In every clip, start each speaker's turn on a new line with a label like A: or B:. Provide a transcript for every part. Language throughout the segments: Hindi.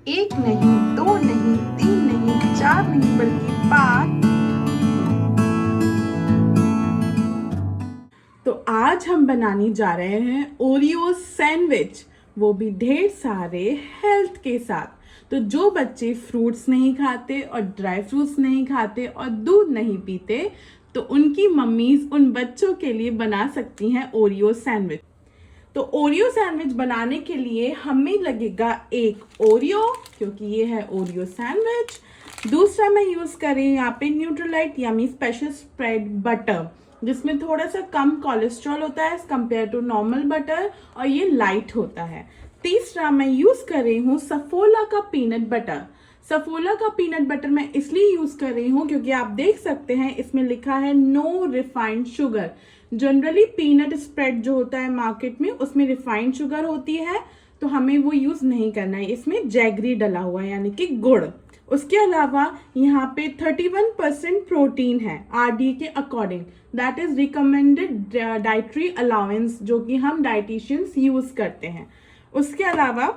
A: एक नहीं, दो नहीं, तीन नहीं, चार नहीं, बल्कि 5। तो आज हम बनाने जा रहे हैं ओरियो सैंडविच, वो भी ढेर सारे हेल्थ के साथ। तो जो बच्चे फ्रूट्स नहीं खाते और ड्राई फ्रूट्स नहीं खाते और दूध नहीं पीते, तो उनकी मम्मीज उन बच्चों के लिए बना सकती हैं ओरियो सैंडविच। तो ओरियो सैंडविच बनाने के लिए हमें लगेगा एक ओरियो, क्योंकि ये है ओरियो सैंडविच। दूसरा मैं यूज कर रही हूँ यहाँ पे Nutrilite yummy special spread butter, जिसमें थोड़ा सा कम कोलेस्ट्रॉल होता है as compared to normal butter, और ये लाइट होता है। तीसरा मैं यूज कर रही हूँ सफोला का पीनट बटर। सफोला का पीनट बटर मैं इसलिए यूज कर रही हूँ क्योंकि आप देख सकते हैं इसमें लिखा है no refined sugar. Generally peanut spread जो होता है मार्केट में, उसमें रिफाइंड शुगर होती है, तो हमें वो यूज नहीं करना है। इसमें जैगरी डला हुआ है, यानी कि गुड़। उसके अलावा यहाँ पे 31% प्रोटीन है आरडी के according. That is recommended dietary allowance, जो कि हम डाइटिशियंस यूज करते हैं। उसके अलावा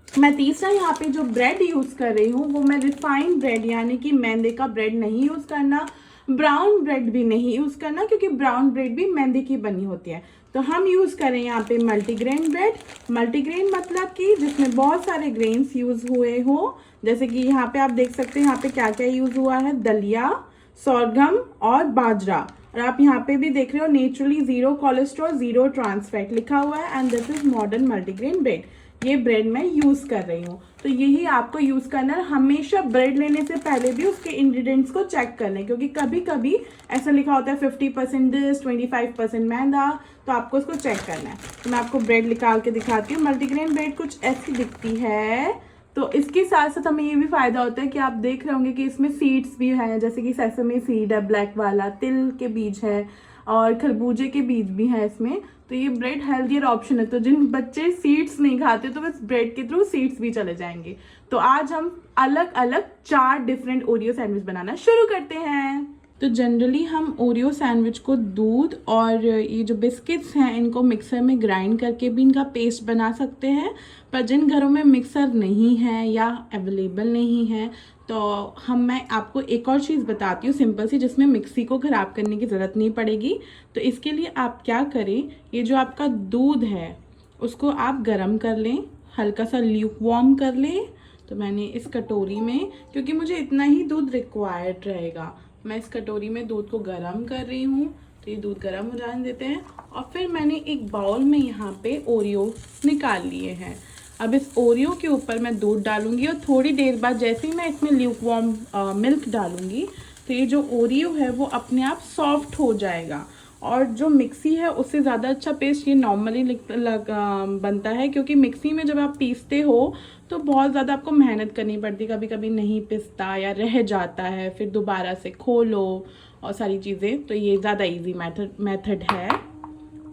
A: मैं तीसरा यहाँ पे जो ब्रेड यूज कर रही हूँ, वो मैं रिफाइंड ब्रेड यानी कि मैदे का ब्रेड नहीं यूज करना, ब्राउन ब्रेड भी नहीं यूज करना, क्योंकि ब्राउन ब्रेड भी मैदे की बनी होती है। तो हम यूज करें यहाँ पे मल्टीग्रेन ब्रेड। मल्टीग्रेन मतलब कि जिसमें बहुत सारे ग्रेन्स यूज हुए हो, जैसे कि यहाँ पे आप देख सकते हैं यहाँ पे क्या क्या यूज हुआ है, दलिया, सोरगम और बाजरा। और आप यहाँ पे भी देख रहे हो नेचुरली 0 कोलेस्ट्रॉल 0 ट्रांस फैट लिखा हुआ है, and this is modern multigrain bread. ये ब्रेड मैं यूज कर रही हूँ। तो यही आपको यूज करना है। हमेशा ब्रेड लेने से पहले भी उसके इंग्रेडिएंट्स को चेक कर लें, क्योंकि कभी कभी ऐसा लिखा होता है 50% दिस, 25% मैदा, तो आपको उसको चेक करना है। तो मैं आपको ब्रेड निकाल के दिखाती हूँ। मल्टीग्रेन ब्रेड कुछ ऐसी दिखती है। तो इसके साथ साथ हमें ये भी फायदा होता है कि आप देख रहे होंगे कि इसमें सीड्स भी हैं, जैसे कि सेसमी सीड है ब्लैक वाला, तिल के बीज है, और खरबूजे के बीज भी हैं इसमें। तो ये ब्रेड हेल्थियर ऑप्शन है। तो जिन बच्चे सीड्स नहीं खाते, तो बस ब्रेड के थ्रू सीड्स भी चले जाएंगे। तो आज हम अलग अलग 4 डिफरेंट ओरियो सैंडविच बनाना शुरू करते हैं। तो जनरली हम ओरियो सैंडविच को दूध और ये जो बिस्किट्स हैं इनको मिक्सर में ग्राइंड करके भी इनका पेस्ट बना सकते हैं। पर जिन घरों में मिक्सर नहीं है या अवेलेबल नहीं है, तो मैं आपको एक और चीज़ बताती हूँ सिंपल सी, जिसमें मिक्सी को ख़राब करने की ज़रूरत नहीं पड़ेगी। तो इसके लिए आप क्या करें, ये जो आपका दूध है उसको आप गर्म कर लें, हल्का सा ल्यूक वार्म कर लें। तो मैंने इस कटोरी में, क्योंकि मुझे इतना ही दूध रिक्वायर्ड रहेगा, मैं इस कटोरी में दूध को गर्म कर रही हूँ। तो ये दूध गर्म हो जाने देते हैं, और फिर मैंने एक बाउल में यहाँ पे ओरियो निकाल लिए हैं। अब इस ओरियो के ऊपर मैं दूध डालूंगी, और थोड़ी देर बाद जैसे ही मैं इसमें ल्यूक वार्म मिल्क डालूंगी, तो ये जो ओरियो है वो अपने आप सॉफ्ट हो जाएगा। और जो मिक्सी है उससे ज़्यादा अच्छा पेस्ट ये नॉर्मली बनता है, क्योंकि मिक्सी में जब आप पीसते हो तो बहुत ज़्यादा आपको मेहनत करनी पड़ती है, कभी कभी नहीं पिसता या रह जाता है, फिर दोबारा से खोलो और सारी चीज़ें। तो ये ज़्यादा इजी मेथड है।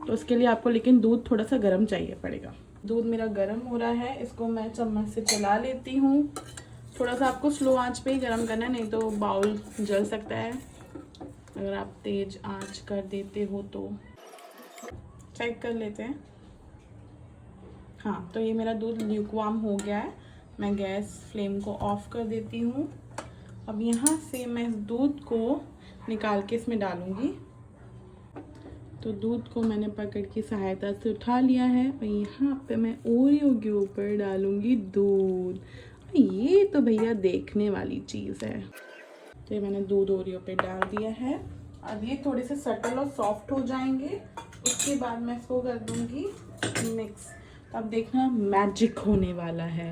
A: तो उसके लिए आपको लेकिन दूध थोड़ा सा गर्म चाहिए पड़ेगा। दूध मेरा गर्म हो रहा है, इसको मैं चम्मच से चला लेती हूँ। थोड़ा सा आपको स्लो आंच पे ही गर्म करना है, नहीं तो बाउल जल सकता है अगर आप तेज आंच कर देते हो। तो चेक कर लेते हैं। हाँ, तो ये मेरा दूध ल्यूकवार्म हो गया है। मैं गैस फ्लेम को ऑफ कर देती हूँ। अब यहाँ से मैं इस दूध को निकाल के इसमें डालूँगी। तो दूध को मैंने पकड़ की सहायता से उठा लिया है, और यहाँ पे मैं ओरियो के ऊपर डालूँगी दूध। ये तो भैया देखने वाली चीज़ है। तो ये मैंने दूध ओरियो पे डाल दिया है। अब ये थोड़े से सटल और सॉफ्ट हो जाएंगे, उसके बाद मैं इसको कर दूँगी मिक्स। तो अब देखना मैजिक होने वाला है।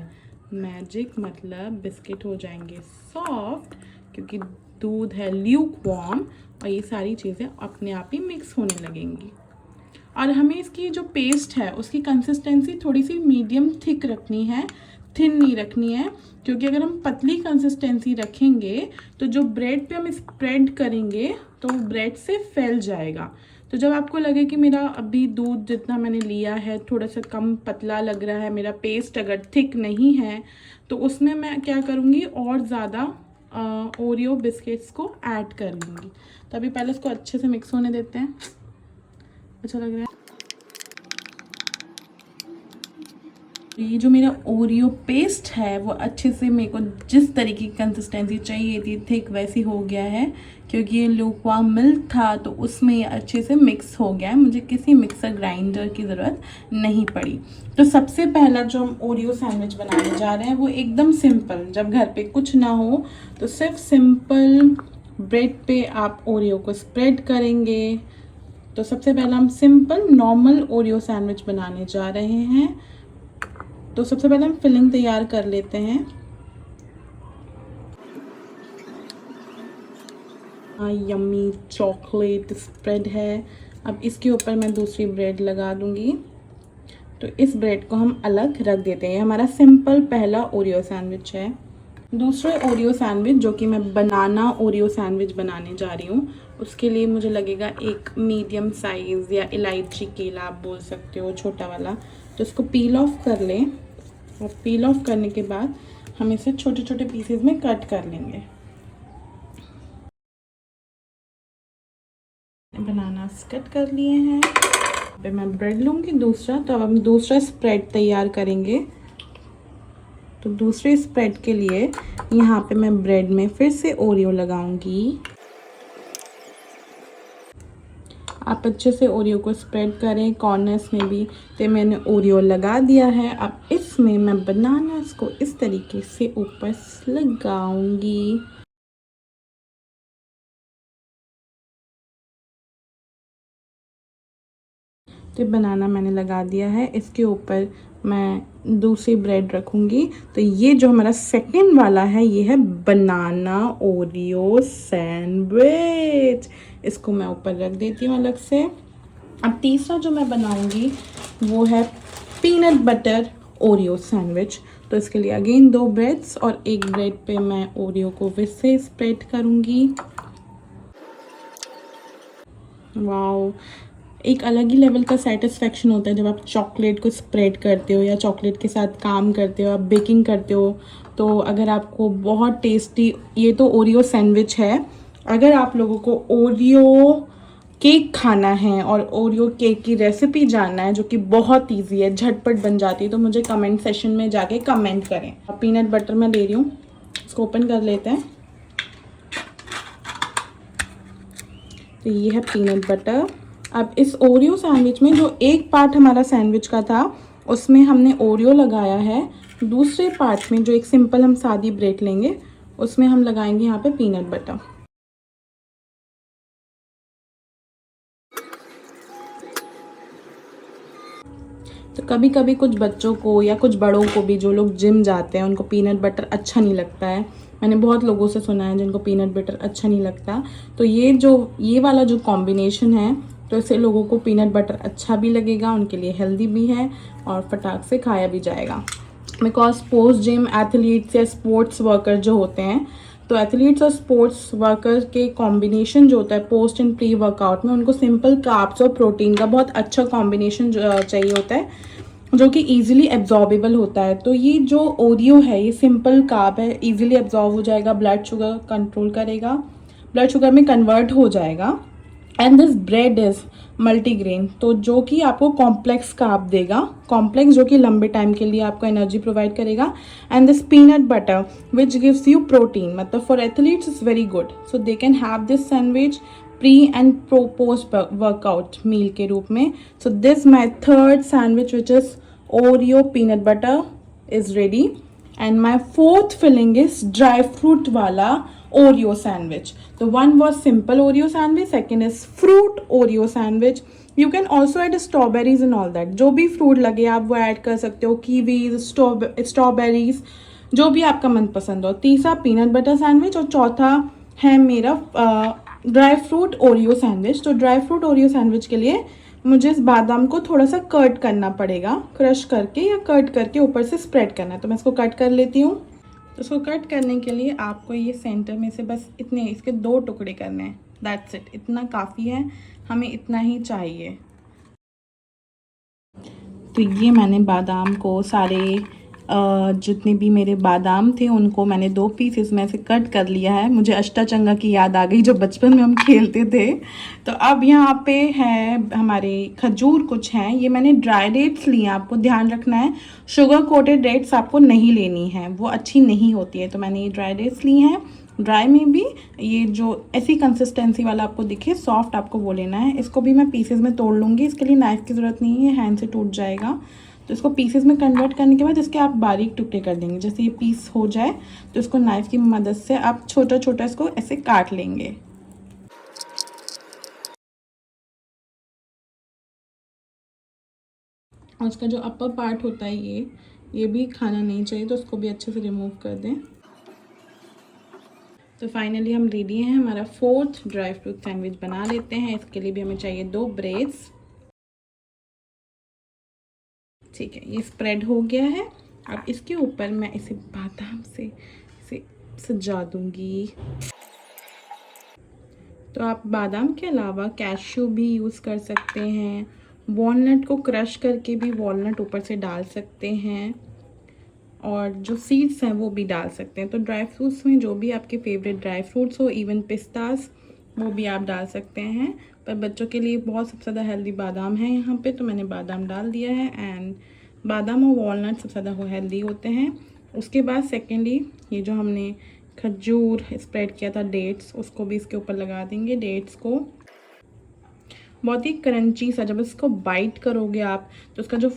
A: मैजिक मतलब बिस्किट हो जाएंगे सॉफ्ट, क्योंकि दूध है ल्यूक वार्म, और ये सारी चीज़ें अपने आप ही मिक्स होने लगेंगी। और हमें इसकी जो पेस्ट है उसकी कंसिस्टेंसी थोड़ी सी मीडियम थिक रखनी है, थिन नहीं रखनी है, क्योंकि अगर हम पतली कंसिस्टेंसी रखेंगे तो जो ब्रेड पे हम स्प्रेड करेंगे तो वो ब्रेड से फैल जाएगा। तो जब आपको लगे कि मेरा अभी दूध जितना मैंने लिया है थोड़ा सा कम पतला लग रहा है, मेरा पेस्ट अगर थिक नहीं है, तो उसमें मैं क्या करूँगी, और ज़्यादा ओरियो बिस्किट्स को ऐड कर लूँगी। तो अभी पहले इसको अच्छे से मिक्स होने देते हैं। अच्छा लग रहा है। ये जो मेरा ओरियो पेस्ट है वो अच्छे से मेरे को जिस तरीके की कंसिस्टेंसी चाहिए थी थिक वैसी हो गया है, क्योंकि ये लूकवार्म मिल्क था तो उसमें ये अच्छे से मिक्स हो गया है। मुझे किसी मिक्सर ग्राइंडर की ज़रूरत नहीं पड़ी। तो सबसे पहला जो हम ओरियो सैंडविच बनाने जा रहे हैं वो एकदम सिंपल, जब घर पे कुछ ना हो तो सिर्फ सिंपल ब्रेड पे आप ओरियो को स्प्रेड करेंगे। तो सबसे पहला हम सिंपल नॉर्मल ओरियो सैंडविच बनाने जा रहे हैं। तो सबसे पहले हम फिलिंग तैयार कर लेते हैं। यम्मी चॉकलेट स्प्रेड है। अब इसके ऊपर मैं दूसरी ब्रेड लगा दूंगी। तो इस ब्रेड को हम अलग रख देते हैं। हमारा सिंपल पहला ओरियो सैंडविच है। दूसरे ओरियो सैंडविच जो कि मैं बनाना ओरियो सैंडविच बनाने जा रही हूँ, उसके लिए मुझे लगेगा एक मीडियम साइज़ या इलायची केला आप बोल सकते हो, छोटा वाला। तो इसको पील ऑफ कर लें और पील ऑफ करने के बाद हम इसे छोटे छोटे पीसेस में कट कर लेंगे। बनाना कट कर लिए हैं। फिर मैं ब्रेड लूँगी दूसरा। तो अब हम दूसरा स्प्रेड तैयार करेंगे। तो दूसरे स्प्रेड के लिए यहाँ पे मैं ब्रेड में फिर से ओरियो लगाऊंगी। आप अच्छे से ओरियो को स्प्रेड करें, कॉर्नर्स में भी। तो मैंने ओरियो लगा दिया है। अब इसमें मैं बनानास को इस तरीके से ऊपर लगाऊंगी। तो बनाना मैंने लगा दिया है। इसके ऊपर मैं दूसरी ब्रेड रखूँगी। तो ये जो हमारा सेकंड वाला है ये है बनाना ओरियो सैंडविच। इसको मैं ऊपर रख देती हूँ अलग से। अब तीसरा जो मैं बनाऊँगी वो है पीनट बटर ओरियो सैंडविच। तो इसके लिए अगेन 2 ब्रेड्स और एक ब्रेड पे मैं ओरियो को फिर से स्प्रेड करूँगी। वाओ, एक अलग ही लेवल का सेटिस्फेक्शन होता है जब आप चॉकलेट को स्प्रेड करते हो या चॉकलेट के साथ काम करते हो, आप बेकिंग करते हो। तो अगर आपको बहुत टेस्टी, ये तो ओरियो सैंडविच है। अगर आप लोगों को ओरियो केक खाना है और ओरियो केक की रेसिपी जानना है जो कि बहुत इजी है, झटपट बन जाती है, तो मुझे कमेंट सेशन में जाके कमेंट करें। अब पीनट बटर मैं ले रही हूँ, इसको ओपन कर लेते हैं। तो ये है पीनट बटर। अब इस ओरियो सैंडविच में जो एक पार्ट हमारा सैंडविच का था उसमें हमने ओरियो लगाया है। दूसरे पार्ट में जो एक सिंपल हम सादी ब्रेड लेंगे उसमें हम लगाएंगे यहाँ पे पीनट बटर। तो कभी कभी कुछ बच्चों को या कुछ बड़ों को भी, जो लोग जिम जाते हैं, उनको पीनट बटर अच्छा नहीं लगता है। मैंने बहुत लोगों से सुना है जिनको पीनट बटर अच्छा नहीं लगता। तो ये वाला जो कॉम्बिनेशन है, तो इससे लोगों को पीनट बटर अच्छा भी लगेगा, उनके लिए हेल्दी भी है और फटाक से खाया भी जाएगा। बिकॉज पोस्ट जिम एथलीट्स या स्पोर्ट्स वर्कर जो होते हैं, तो एथलीट्स और स्पोर्ट्स वर्कर के कॉम्बिनेशन जो होता है पोस्ट एंड प्री वर्कआउट में, उनको सिंपल कार्ब्स और प्रोटीन का बहुत अच्छा कॉम्बिनेशन चाहिए होता है जो कि ईजिली एब्जॉर्बेबल होता है। तो ये जो ओरियो है ये सिंपल कार्ब है, ईजिली एब्जॉर्ब हो जाएगा, ब्लड शुगर कंट्रोल करेगा, ब्लड शुगर में कन्वर्ट हो जाएगा। And this bread is multigrain, तो जो कि आपको कॉम्प्लेक्स कार्ब देगा, कॉम्प्लेक्स जो कि लंबे टाइम के लिए आपको एनर्जी प्रोवाइड करेगा। And this peanut butter which gives you protein, मतलब for athletes is very good. So they can have this sandwich pre and post workout meal के रूप में। So this my third sandwich which is Oreo peanut butter is ready. And my fourth filling is dry fruit वाला Oreo sandwich. So one was simple Oreo sandwich, second is fruit Oreo sandwich. You can also add strawberries and all that. जो भी फ्रूट लगे आप वो ऐड कर सकते हो, कीवीज, स्ट्रॉबेरीज, जो भी आपका मनपसंद हो। तीसरा पीनट बटर सैंडविच और चौथा है मेरा ड्राई फ्रूट ओरियो सैंडविच। तो ड्राई फ्रूट ओरियो सैंडविच के लिए मुझे इस बादाम को थोड़ा सा कट करना पड़ेगा, क्रश करके या कट करके ऊपर से स्प्रेड करना है। तो मैं इसको कट कर लेती हूँ। तो इसको कट करने के लिए आपको ये सेंटर में से बस इतने, इसके 2 टुकड़े करने हैं। दैट्स इट, इतना काफ़ी है, हमें इतना ही चाहिए। तो ये मैंने बादाम को सारे जितने भी मेरे बादाम थे उनको मैंने 2 पीसेस में से कट कर लिया है। मुझे अष्टाचंगा की याद आ गई जो बचपन में हम खेलते थे। तो अब यहाँ पे है हमारे खजूर कुछ हैं, ये मैंने ड्राई डेट्स लिए हैं। आपको ध्यान रखना है शुगर कोटेड डेट्स आपको नहीं लेनी है, वो अच्छी नहीं होती है। तो मैंने ये ड्राई डेट्स लिए हैं। ड्राई में भी ये जो ऐसी कंसिस्टेंसी वाला आपको दिखे सॉफ्ट, आपको वो लेना है। इसको भी मैं पीसेस में तोड़ लूँगी, इसके लिए नाइफ़ की ज़रूरत नहीं है, हैंड से टूट जाएगा। तो इसको पीसेस में कन्वर्ट करने के बाद इसके आप बारीक टुकड़े कर देंगे। जैसे ये पीस हो जाए तो इसको नाइफ़ की मदद से आप छोटा छोटा इसको ऐसे काट लेंगे। और इसका जो अपर पार्ट होता है ये भी खाना नहीं चाहिए, तो उसको भी अच्छे से रिमूव कर दें। तो फाइनली हम रेडी हैं, हमारा 4th ड्राई फ्रूट सैंडविच बना लेते हैं। इसके लिए भी हमें चाहिए 2 ब्रेड्स। ठीक है, ये स्प्रेड हो गया है। अब इसके ऊपर मैं इसे बादाम से इसे सजा दूंगी। तो आप बादाम के अलावा कैश्यू भी यूज़ कर सकते हैं, वॉलनट को क्रश करके भी वॉलनट ऊपर से डाल सकते हैं, और जो सीड्स हैं वो भी डाल सकते हैं। तो ड्राई फ्रूट्स में जो भी आपके फेवरेट ड्राई फ्रूट्स हो, इवन पिस्तास, वो भी आप डाल सकते हैं। पर बच्चों के लिए बहुत सबसे ज़्यादा हेल्दी बादाम है यहाँ पे, तो मैंने बादाम डाल दिया है। एंड बादाम और वॉलनट सबसे ज़्यादा हेल्दी होते हैं। उसके बाद सेकेंडली ये जो हमने खजूर स्प्रेड किया था, डेट्स, उसको भी इसके ऊपर लगा देंगे। डेट्स को बहुत ही क्रंची सा, जब इसको बाइट करोगे आप तो उसका जो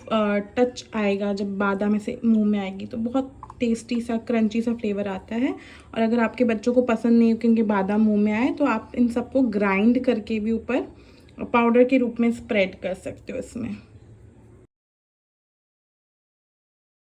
A: टच आएगा, जब बादाम ऐसे मुंह में आएगी तो बहुत टेस्टी सा क्रंची सा फ्लेवर आता है। और अगर आपके बच्चों को पसंद नहीं हो क्योंकि बादाम मुंह में आए, तो आप इन सबको ग्राइंड करके भी ऊपर पाउडर के रूप में स्प्रेड कर सकते हो इसमें।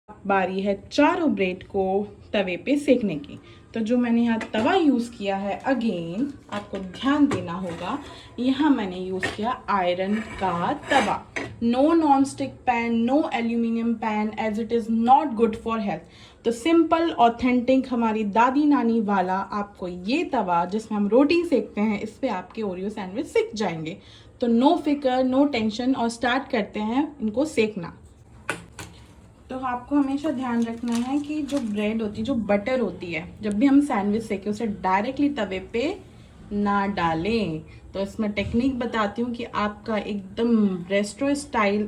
A: बारी है चारों ब्रेड को तवे पे सेकने की। तो जो मैंने यहाँ तवा यूज़ किया है, अगेन आपको ध्यान देना होगा, यहाँ मैंने यूज़ किया आयरन का तवा। No non stick pan, no aluminium pan, as it is not good for health. तो सिंपल ऑथेंटिक हमारी दादी नानी वाला आपको ये तवा जिसमें हम रोटी सेकते हैं, इस पर आपके ओरियो सैंडविच सिक जाएंगे। तो नो फिकर, नो टेंशन, और स्टार्ट करते हैं इनको सेकना। तो आपको हमेशा ध्यान रखना है कि जो ब्रेड होती है, जो बटर होती है, जब भी हम सैंडविच सेकें उसे डायरेक्टली तवे पे ना डालें। तो इसमें टेक्निक बताती हूँ कि आपका एकदम रेस्टोरेंट स्टाइल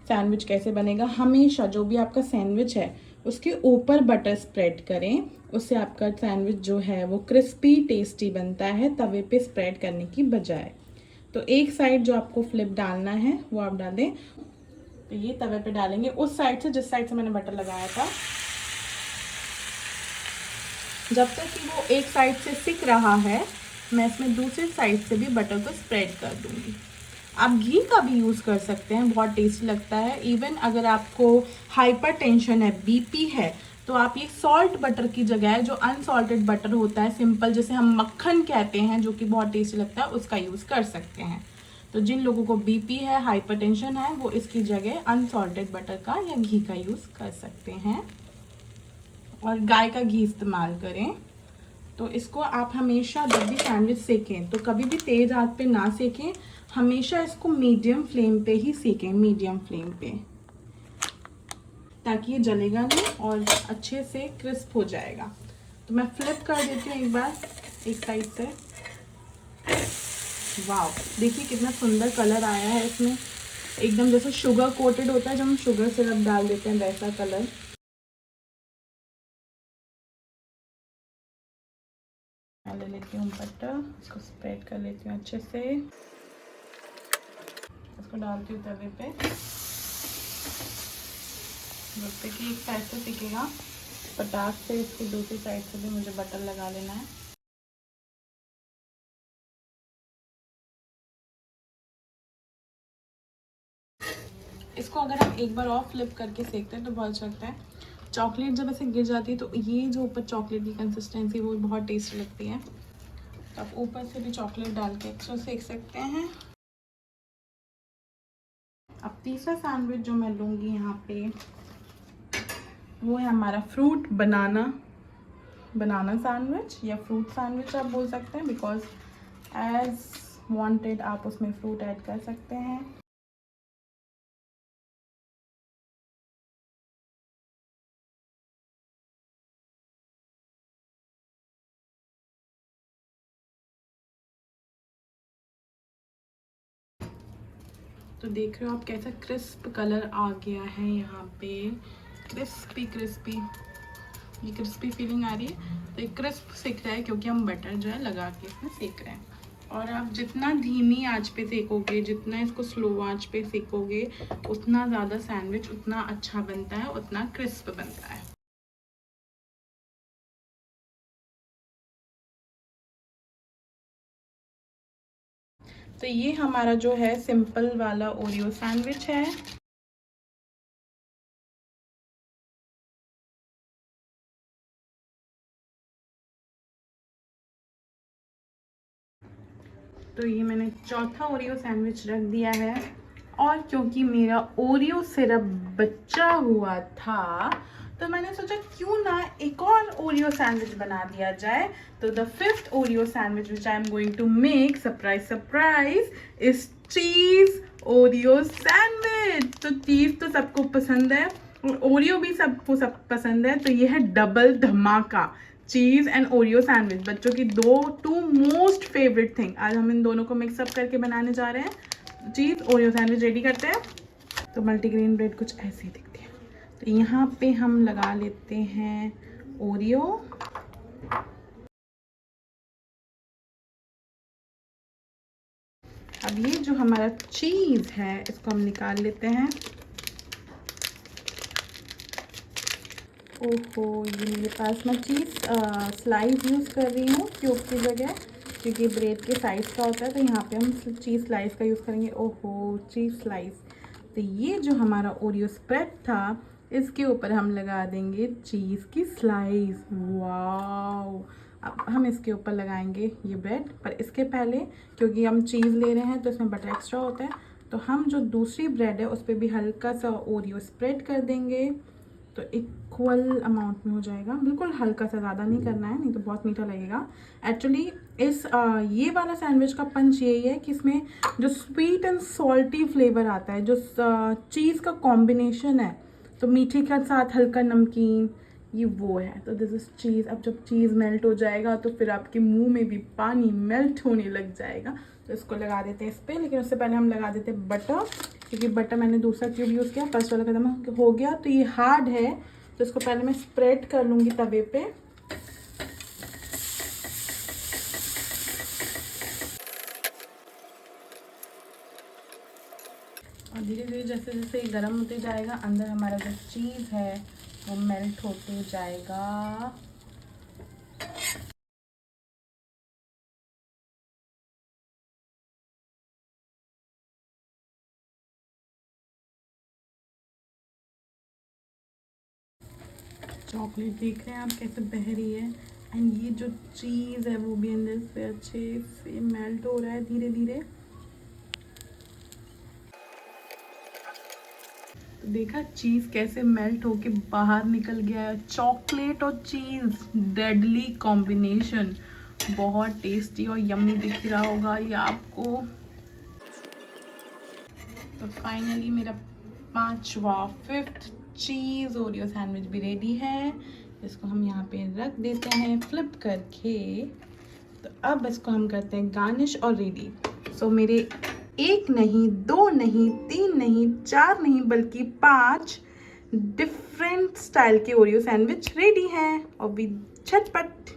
A: सैंडविच कैसे बनेगा। हमेशा जो भी आपका सैंडविच है उसके ऊपर बटर स्प्रेड करें, उससे आपका सैंडविच जो है वो क्रिस्पी टेस्टी बनता है तवे पे स्प्रेड करने की बजाय। तो एक साइड जो आपको फ्लिप डालना है वो आप डाल दें। तो ये तवे पे डालेंगे उस साइड से जिस साइड से मैंने बटर लगाया था। जब तक कि वो एक साइड से सिक रहा है, मैं इसमें दूसरी साइड से भी बटर को स्प्रेड कर दूंगी। आप घी का भी यूज़ कर सकते हैं, बहुत टेस्टी लगता है। इवन अगर आपको हाइपरटेंशन है, बीपी है, तो आप ये सॉल्ट बटर की जगह जो अनसॉल्टेड बटर होता है सिंपल, जिसे हम मक्खन कहते हैं, जो कि बहुत टेस्टी लगता है, उसका यूज़ कर सकते हैं। तो जिन लोगों को बीपी है, हाइपरटेंशन है, वो इसकी जगह अनसॉल्टेड बटर का या घी का यूज़ कर सकते हैं, और गाय का घी इस्तेमाल करें। तो इसको आप हमेशा जब भी सैंडविच सेकें तो कभी भी तेज आंच पे ना सेकें, हमेशा इसको मीडियम फ्लेम पे ही सेकें, मीडियम फ्लेम पे, ताकि ये जलेगा नहीं और अच्छे से क्रिस्प हो जाएगा। तो मैं फ्लिप कर देती हूँ एक बार एक साइड से। वाह, देखिए कितना सुंदर कलर आया है इसमें, एकदम जैसे शुगर कोटेड होता है जब हम शुगर सिरप डाल देते हैं, वैसा कलर। मैं ले लेती हूँ बटर, इसको स्प्रेड कर लेती हूँ अच्छे से, इसको डालती हूँ तवे पे। जैसे कि एक साइड से सिकेगा, पटाख से इसकी दूसरी साइड से भी मुझे बटर लगा लेना है। इसको अगर हम एक बार और फ्लिप करके सेकते हैं तो बहुत अच्छा लगता है। चॉकलेट जब ऐसे गिर जाती है तो ये जो ऊपर चॉकलेट की कंसिस्टेंसी वो बहुत टेस्टी लगती है। तो आप ऊपर से भी चॉकलेट डाल के एक्स्ट्रा सेक सकते हैं। अब तीसरा सैंडविच जो मैं लूँगी यहाँ पे वो है हमारा फ्रूट बनाना सैंडविच, या फ्रूट सैंडविच आप बोल सकते हैं, बिकॉज एज वांटेड आप उसमें फ्रूट ऐड कर सकते हैं। तो देख रहे हो आप कैसा क्रिस्प कलर आ गया है यहाँ पे, क्रिस्पी क्रिस्पी, ये क्रिस्पी फीलिंग आ रही है। तो ये क्रिस्प सेक रहा है क्योंकि हम बटर जो है लगा के इसमें सेक रहे हैं। और आप जितना धीमी आंच पे सेकोगे, जितना इसको स्लो आंच पे सेकोगे, उतना ज़्यादा सैंडविच उतना अच्छा बनता है, उतना क्रिस्प बनता है। तो ये हमारा जो है सिंपल वाला ओरियो सैंडविच है। तो ये मैंने चौथा ओरियो सैंडविच रख दिया है। और क्योंकि मेरा ओरियो सिरप बचा हुआ था, तो मैंने सोचा क्यों ना एक और ओरियो सैंडविच बना दिया जाए। तो the fifth Oreo sandwich which I am going to make, surprise surprise, is cheese Oreo sandwich. तो चीज तो सबको पसंद है और ओरियो भी सबको सब पसंद है। तो ये है डबल धमाका, चीज़ एंड ओरियो सैंडविच, बच्चों की टू मोस्ट फेवरेट थिंग। आज हम इन दोनों को मिक्सअप करके बनाने जा रहे हैं। चीज़ ओरियो सैंडविच रेडी करते हैं। तो मल्टीग्रेन ब्रेड कुछ ऐसे ही दिखती है। तो यहाँ पे हम लगा लेते हैं ओरियो। अब ये जो हमारा चीज़ है इसको हम निकाल लेते हैं। ओहो, ये मेरे पास मैं चीज़ स्लाइस यूज़ कर रही हूँ क्यूब की जगह, क्योंकि ब्रेड के साइज़ का होता है। तो यहाँ पे हम चीज़ स्लाइस का यूज़ करेंगे। ओहो, चीज़ स्लाइस। तो ये जो हमारा ओरियो स्प्रेड था, इसके ऊपर हम लगा देंगे चीज़ की स्लाइस। वाओ, अब हम इसके ऊपर लगाएंगे ये ब्रेड। पर इसके पहले, क्योंकि हम चीज़ ले रहे हैं तो इसमें बटर एक्स्ट्रा होता है, तो हम जो दूसरी ब्रेड है उस पर भी हल्का सा ओरियो स्प्रेड कर देंगे। तो इक्वल अमाउंट में हो जाएगा, बिल्कुल हल्का सा, ज़्यादा नहीं करना है, नहीं तो बहुत मीठा लगेगा। एक्चुअली इस ये वाला सैंडविच का पंच यही है कि इसमें जो स्वीट एंड सॉल्टी फ्लेवर आता है, जो चीज़ का कॉम्बिनेशन है, तो मीठे के साथ हल्का नमकीन, ये वो है। तो दिस इज़ चीज़। अब जब चीज़ मेल्ट हो जाएगा तो फिर आपके मुंह में भी पानी मेल्ट होने लग जाएगा। तो इसको लगा देते हैं इस पर, लेकिन उससे पहले हम लगा देते हैं बटर, क्योंकि बटर मैंने दूसरा क्यूब यूज़ किया, फर्स्ट वाला खत्म हो गया। तो ये हार्ड है, तो इसको पहले मैं स्प्रेड कर लूँगी तवे पे। और धीरे धीरे जैसे जैसे ये गर्म होते जाएगा, अंदर हमारा जो चीज़ है वो मेल्ट होते जाएगा। चॉकलेट देख रहे हैं आप कैसे बह रही है, एंड ये जो चीज़ है वो भी अंदर से अच्छे से मेल्ट हो रहा है धीरे धीरे। तो देखा चीज़ कैसे मेल्ट होके बाहर निकल गया है। चॉकलेट और चीज़, डेडली कॉम्बिनेशन, बहुत टेस्टी और यम्मी दिख रहा होगा ये आपको। तो फाइनली मेरा पांचवा, फिफ्थ चीज़ ओरियो सैंडविच भी रेडी है। इसको हम यहाँ पे रख देते हैं फ्लिप करके। तो अब इसको हम करते हैं गार्निश और रेडी। सो मेरे एक नहीं, दो नहीं, तीन नहीं, चार नहीं, बल्कि 5 डिफरेंट स्टाइल के ओरियो सैंडविच रेडी हैं, और भी झटपट।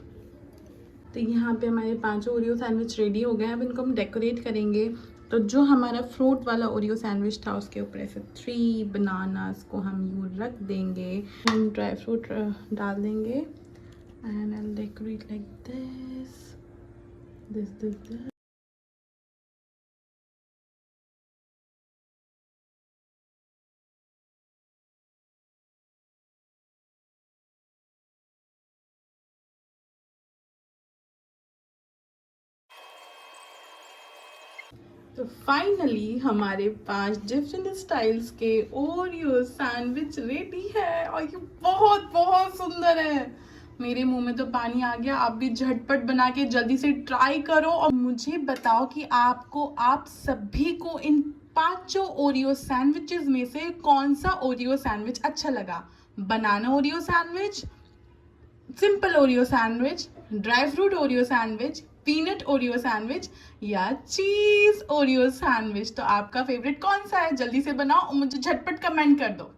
A: तो यहाँ पे हमारे 5 ओरियो सैंडविच रेडी हो गए। अब इनको हम डेकोरेट करेंगे। तो जो हमारा फ्रूट वाला ओरियो सैंडविच था, उसके ऊपर ऐसे 3 बनानास को हम यूँ रख देंगे। हम ड्राई फ्रूट डाल देंगे, and I will decorate like this this this this. तो फाइनली हमारे 5 डिफरेंट स्टाइल्स के ओरियो सैंडविच रेडी है, और ये बहुत बहुत सुंदर है। मेरे मुंह में तो पानी आ गया। आप भी झटपट बना के जल्दी से ट्राई करो और मुझे बताओ कि आप सभी को इन 5 ओरियो सैंडविचेस में से कौन सा ओरियो सैंडविच अच्छा लगा। Banana Oreo sandwich, simple Oreo sandwich, dry fruit Oreo sandwich, peanut Oreo sandwich या चीज ओरियो सैंडविच। तो आपका फेवरेट कौन सा है? जल्दी से बनाओ और मुझे झटपट कमेंट कर दो।